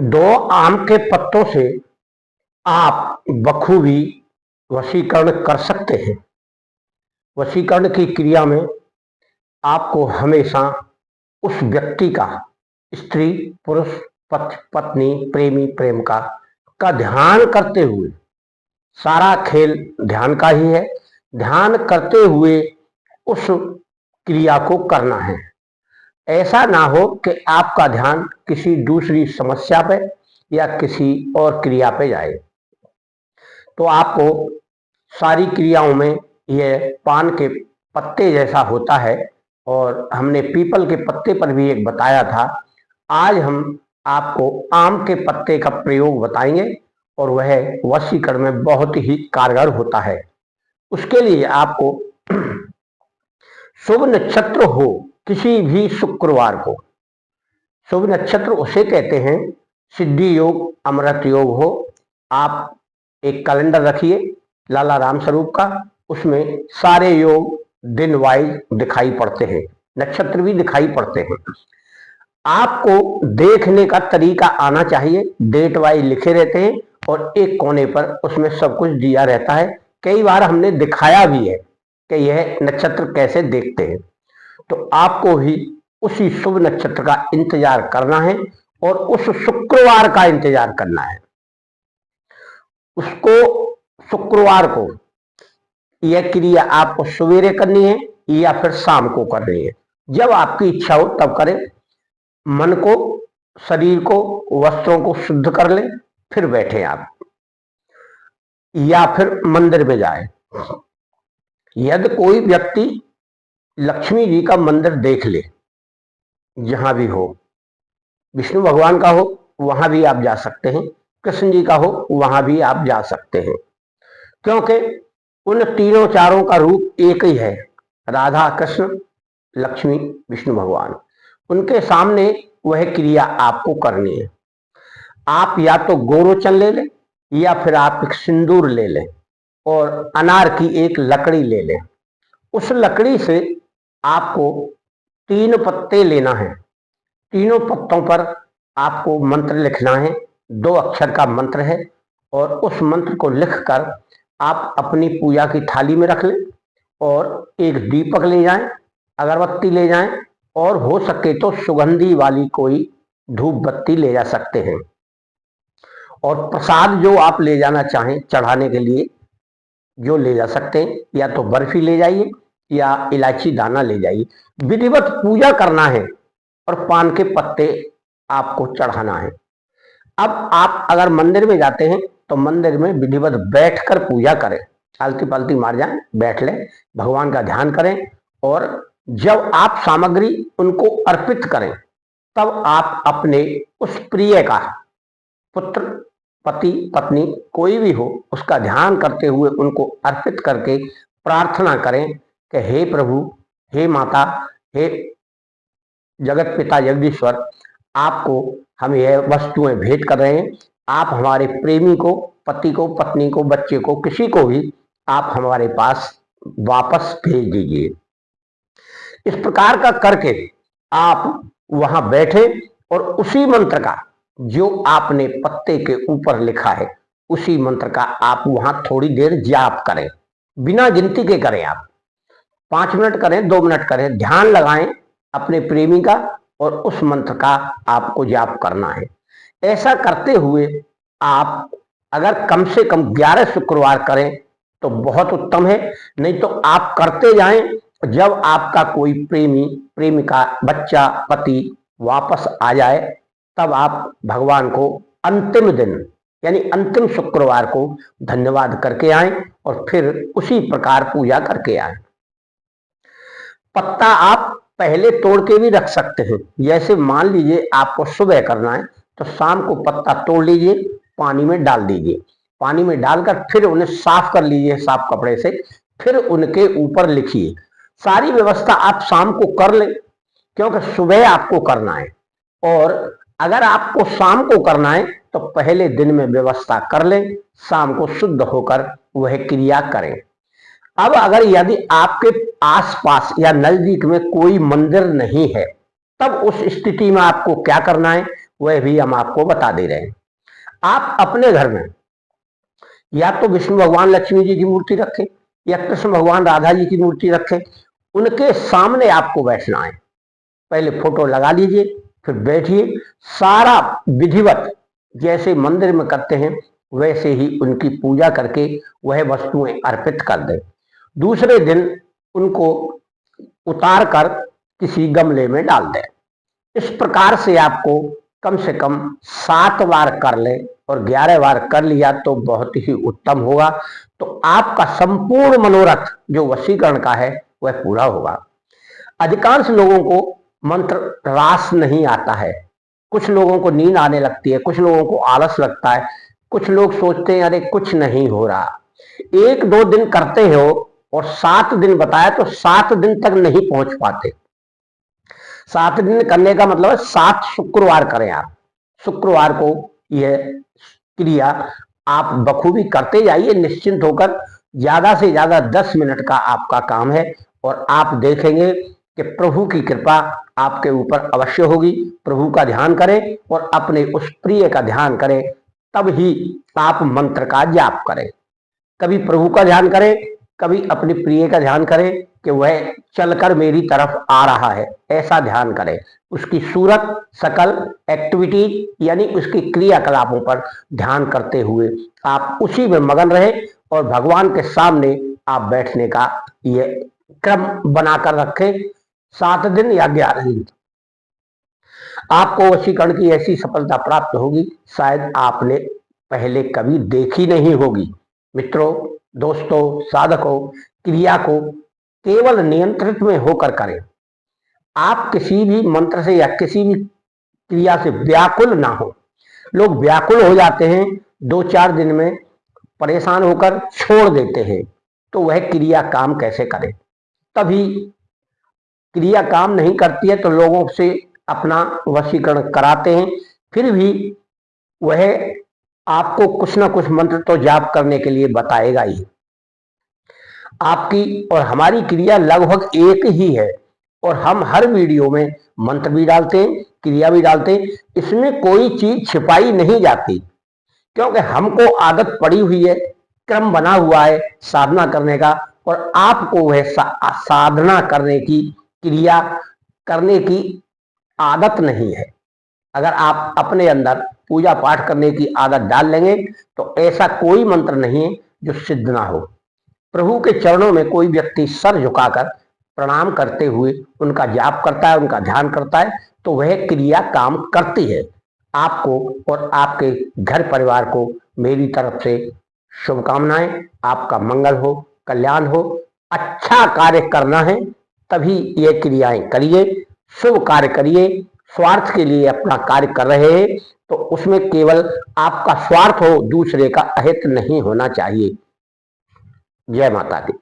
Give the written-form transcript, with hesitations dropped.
दो आम के पत्तों से आप बखूबी वशीकरण कर सकते हैं। वशीकरण की क्रिया में आपको हमेशा उस व्यक्ति का, स्त्री, पुरुष, पत्नी, प्रेमी, प्रेम का ध्यान करते हुए, सारा खेल ध्यान का ही है, ध्यान करते हुए उस क्रिया को करना है। ऐसा ना हो कि आपका ध्यान किसी दूसरी समस्या पे या किसी और क्रिया पे जाए। तो आपको सारी क्रियाओं में यह पान के पत्ते जैसा होता है, और हमने पीपल के पत्ते पर भी एक बताया था। आज हम आपको आम के पत्ते का प्रयोग बताएंगे और वह वशीकरण में बहुत ही कारगर होता है। उसके लिए आपको शुभ नक्षत्र हो, किसी भी शुक्रवार को, शुभ नक्षत्र उसे कहते हैं सिद्धि योग, अमृत योग हो। आप एक कैलेंडर रखिए लाला राम स्वरूप का, उसमें सारे योग दिन वाइज दिखाई पड़ते हैं, नक्षत्र भी दिखाई पड़ते हैं। आपको देखने का तरीका आना चाहिए, डेट वाइज लिखे रहते हैं और एक कोने पर उसमें सब कुछ दिया रहता है। कई बार हमने दिखाया भी है कि यह नक्षत्र कैसे देखते हैं। तो आपको भी उसी शुभ नक्षत्र का इंतजार करना है और उस शुक्रवार का इंतजार करना है। उसको शुक्रवार को यह क्रिया आपको सवेरे करनी है या फिर शाम को करनी है, जब आपकी इच्छा हो तब करें। मन को, शरीर को, वस्त्रों को शुद्ध कर लें, फिर बैठे आप, या फिर मंदिर में जाए। यदि कोई व्यक्ति लक्ष्मी जी का मंदिर देख ले, जहां भी हो, विष्णु भगवान का हो वहां भी आप जा सकते हैं, कृष्ण जी का हो वहां भी आप जा सकते हैं, क्योंकि उन तीनों चारों का रूप एक ही है, राधा कृष्ण लक्ष्मी विष्णु भगवान। उनके सामने वह क्रिया आपको करनी है। आप या तो गोरोचन ले लें या फिर आप एक सिंदूर ले लें और अनार की एक लकड़ी ले लें। उस लकड़ी से आपको 3 पत्ते लेना है। तीनों पत्तों पर आपको मंत्र लिखना है, 2 अक्षर का मंत्र है, और उस मंत्र को लिखकर आप अपनी पूजा की थाली में रख लें और एक दीपक ले जाएं, अगरबत्ती ले जाएं, और हो सके तो सुगंधी वाली कोई धूप बत्ती ले जा सकते हैं। और प्रसाद जो आप ले जाना चाहें चढ़ाने के लिए, जो ले जा सकते हैं, या तो बर्फी ले जाइए या इलायची दाना ले जाइए। विधिवत पूजा करना है और पान के पत्ते आपको चढ़ाना है। अब आप अगर मंदिर में जाते हैं तो मंदिर में विधिवत बैठकर पूजा करें, आलती पालती मार जाएं, बैठ लें, भगवान का ध्यान करें, और जब आप सामग्री उनको अर्पित करें तब आप अपने उस प्रिय का, पुत्र, पति, पत्नी, कोई भी हो, उसका ध्यान करते हुए उनको अर्पित करके प्रार्थना करें कि हे प्रभु, हे माता, हे जगत पिता जगदीश्वर, आपको हम यह वस्तुएं भेंट कर रहे हैं। आप हमारे प्रेमी को, पति को, पत्नी को, बच्चे को, किसी को भी आप हमारे पास वापस भेज दीजिए। इस प्रकार का करके आप वहां बैठे और उसी मंत्र का, जो आपने पत्ते के ऊपर लिखा है, उसी मंत्र का आप वहां थोड़ी देर जाप करें, बिना गिनती के करें। आप 5 मिनट करें, 2 मिनट करें, ध्यान लगाएं अपने प्रेमी का, और उस मंत्र का आपको जाप करना है। ऐसा करते हुए आप अगर कम से कम 11 शुक्रवार करें तो बहुत उत्तम है, नहीं तो आप करते जाएं। जब आपका कोई प्रेमी, प्रेमिका, बच्चा, पति वापस आ जाए, तब आप भगवान को अंतिम दिन यानी अंतिम शुक्रवार को धन्यवाद करके आएं और फिर उसी प्रकार पूजा करके आएं। पत्ता आप पहले तोड़ के भी रख सकते हैं। जैसे मान लीजिए आपको सुबह करना है तो शाम को पत्ता तोड़ लीजिए, पानी में डाल दीजिए, पानी में डालकर फिर उन्हें साफ कर लीजिए साफ कपड़े से, फिर उनके ऊपर लिखिए। सारी व्यवस्था आप शाम को कर लें, क्योंकि सुबह आपको करना है, और अगर आपको शाम को करना है तो पहले दिन में व्यवस्था कर लें, शाम को शुद्ध होकर वह क्रिया करें। अब अगर यदि आपके आसपास या नजदीक में कोई मंदिर नहीं है, तब उस स्थिति में आपको क्या करना है, वह भी हम आपको बता दे रहे हैं। आप अपने घर में या तो विष्णु भगवान लक्ष्मी जी की मूर्ति रखें या कृष्ण भगवान राधा जी की मूर्ति रखें, उनके सामने आपको बैठना है। पहले फोटो लगा लीजिए, फिर बैठिए, सारा विधिवत जैसे मंदिर में करते हैं वैसे ही उनकी पूजा करके वह वस्तुएं अर्पित कर दें। दूसरे दिन उनको उतार कर किसी गमले में डाल दें। इस प्रकार से आपको कम से कम 7 बार कर ले और 11 बार कर लिया तो बहुत ही उत्तम होगा। तो आपका संपूर्ण मनोरथ जो वशीकरण का है वह पूरा होगा। अधिकांश लोगों को मंत्र रास नहीं आता है, कुछ लोगों को नींद आने लगती है, कुछ लोगों को आलस लगता है, कुछ लोग सोचते हैं अरे कुछ नहीं हो रहा। 1-2 दिन करते हो और 7 दिन बताया तो 7 दिन तक नहीं पहुंच पाते। 7 दिन करने का मतलब है 7 शुक्रवार करें आप। शुक्रवार को यह क्रिया आप बखूबी करते जाइए निश्चिंत होकर। ज्यादा से ज्यादा 10 मिनट का आपका काम है और आप देखेंगे कि प्रभु की कृपा आपके ऊपर अवश्य होगी। प्रभु का ध्यान करें और अपने उस प्रिय का ध्यान करें, तब ही आप मंत्र का जाप करें। कभी प्रभु का ध्यान करें, कभी अपने प्रिय का ध्यान करें कि वह चलकर मेरी तरफ आ रहा है, ऐसा ध्यान करें। उसकी सूरत, शकल, एक्टिविटी यानी उसकी क्रियाकलापों पर ध्यान करते हुए आप उसी में मगन रहे और भगवान के सामने आप बैठने का ये क्रम बनाकर रखें। 7 दिन या 11 दिन आपको वशीकरण की ऐसी सफलता प्राप्त होगी शायद आपने पहले कभी देखी नहीं होगी। मित्रों, दोस्तों, साधकों, क्रिया को केवल नियंत्रित में होकर करें। आप किसी भी मंत्र से या किसी भी क्रिया से व्याकुल ना हो। लोग व्याकुल हो जाते हैं, 2-4 दिन में परेशान होकर छोड़ देते हैं, तो वह क्रिया काम कैसे करें। तभी क्रिया काम नहीं करती है तो लोगों से अपना वशीकरण कराते हैं, फिर भी वह आपको कुछ ना कुछ मंत्र तो जाप करने के लिए बताएगा ही। आपकी और हमारी क्रिया लगभग एक ही है और हम हर वीडियो में मंत्र भी डालते हैं, क्रिया भी डालते हैं। इसमें कोई चीज छिपाई नहीं जाती, क्योंकि हमको आदत पड़ी हुई है, क्रम बना हुआ है साधना करने का, और आपको वह साधना करने की, क्रिया करने की आदत नहीं है। अगर आप अपने अंदर पूजा पाठ करने की आदत डाल लेंगे तो ऐसा कोई मंत्र नहीं है जो सिद्ध ना हो। प्रभु के चरणों में कोई व्यक्ति सर झुकाकर प्रणाम करते हुए उनका जाप करता है, उनका ध्यान करता है, तो वह क्रिया काम करती है। आपको और आपके घर परिवार को मेरी तरफ से शुभकामनाएं। आपका मंगल हो, कल्याण हो। अच्छा कार्य करना है तभी ये क्रियाएं करिए, शुभ कार्य करिए। स्वार्थ के लिए अपना कार्य कर रहे हैं तो उसमें केवल आपका स्वार्थ हो, दूसरे का अहित नहीं होना चाहिए। जय माता दी।